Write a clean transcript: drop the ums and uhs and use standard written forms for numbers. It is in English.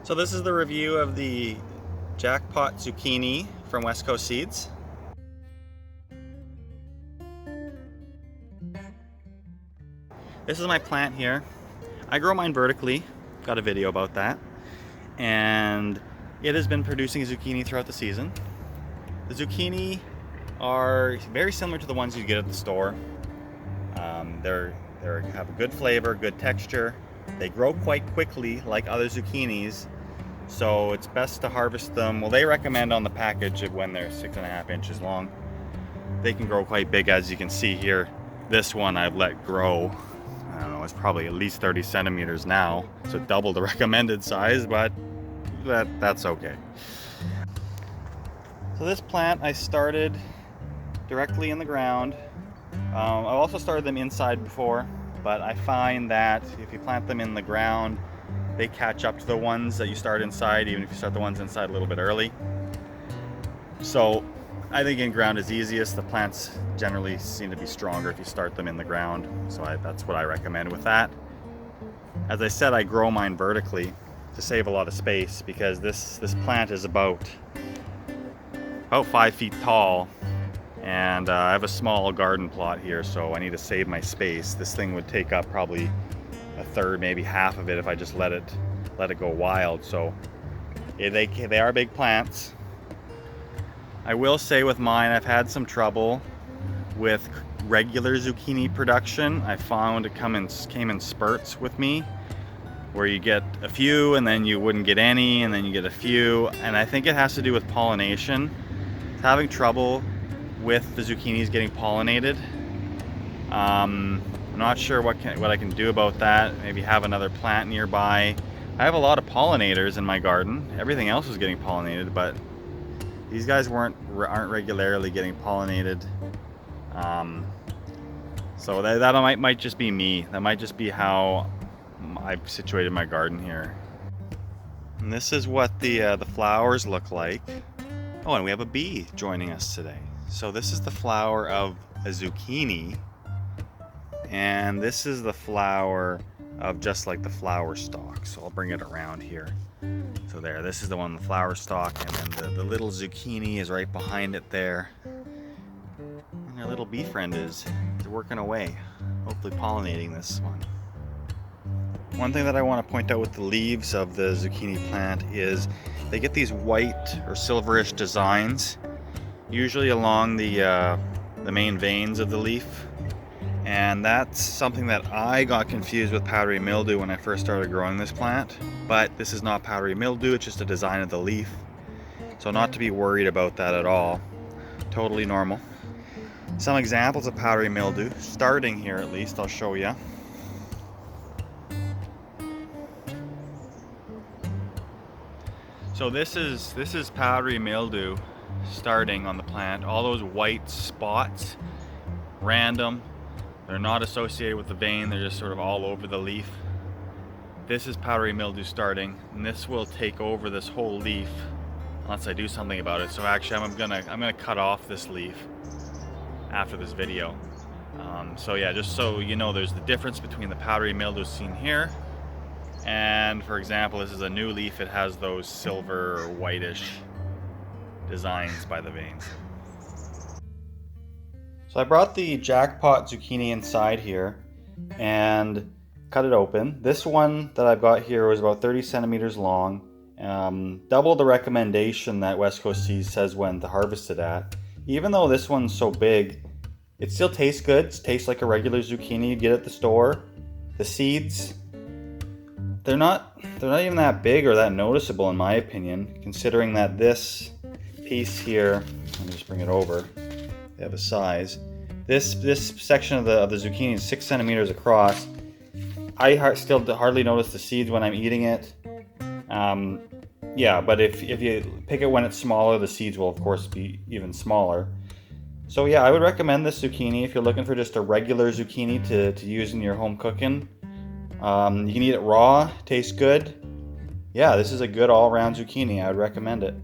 So this is the review of the Jackpot Zucchini from West Coast Seeds. This is my plant here. I grow mine vertically, got a video about that. And it has been producing zucchini throughout the season. The zucchini are very similar to the ones you get at the store. They have a good flavor, good texture. They grow quite quickly like other zucchinis. So it's best to harvest them. Well, they recommend on the package of when they're 6.5 inches long. They can grow quite big, as you can see here. This one I've let grow, I don't know, it's probably at least 30 centimeters now. So double the recommended size, but that's okay. So this plant I started directly in the ground. I've also started them inside before, but I find that if you plant them in the ground, they catch up to the ones that you start inside, even if you start the ones inside a little bit early. So I think in ground is easiest. The plants generally seem to be stronger if you start them in the ground. So that's what I recommend with that. As I said, I grow mine vertically to save a lot of space, because this plant is about 5 feet tall. And I have a small garden plot here, so I need to save my space. This thing would take up probably a third, maybe half of it if I just let it go wild. So they are big plants. I will say with mine, I've had some trouble with regular zucchini production. I found it came in spurts with me, where you get a few and then you wouldn't get any, and then you get a few. And I think it has to do with pollination. Having trouble with the zucchinis getting pollinated. I'm not sure what I can do about that. Maybe have another plant nearby. I have a lot of pollinators in my garden. Everything else was getting pollinated, but these guys aren't regularly getting pollinated. So that might just be me. That might just be how I've situated my garden here. And this is what the flowers look like. Oh, and we have a bee joining us today. So this is the flower of a zucchini, and this is the flower of just like the flower stalk. So I'll bring it around here. So there, this is the one, the flower stalk, and then the little zucchini is right behind it there. And our little bee friend is working away, hopefully pollinating this one. One thing that I want to point out with the leaves of the zucchini plant is they get these white or silverish designs, usually along the main veins of the leaf. And that's something that I got confused with powdery mildew when I first started growing this plant. But this is not powdery mildew, it's just a design of the leaf. So not to be worried about that at all. Totally normal. Some examples of powdery mildew, starting here at least, I'll show you. So this is powdery mildew starting on the plant. All those white spots, random. They're not associated with the vein, they're just sort of all over the leaf. This is powdery mildew starting, and this will take over this whole leaf unless I do something about it. So actually I'm gonna cut off this leaf after this video. So yeah, just so you know, there's the difference between the powdery mildew seen here, and for example, this is a new leaf. It has those silver or whitish designs by the veins. So I brought the Jackpot Zucchini inside here and cut it open. This one that I've got here was about 30 centimeters long, double the recommendation that West Coast Seeds says when to harvest it at. Even though this one's so big, it still tastes good. It tastes like a regular zucchini you get at the store. The seeds, they're not even that big or that noticeable in my opinion, considering that this piece here, let me just bring it over. They have a size. This section of the zucchini is 6 centimeters across. I still hardly notice the seeds when I'm eating it. Yeah, but if you pick it when it's smaller, the seeds will of course be even smaller. So yeah, I would recommend this zucchini if you're looking for just a regular zucchini to use in your home cooking. You can eat it raw, tastes good. Yeah, this is a good all-around zucchini. I would recommend it.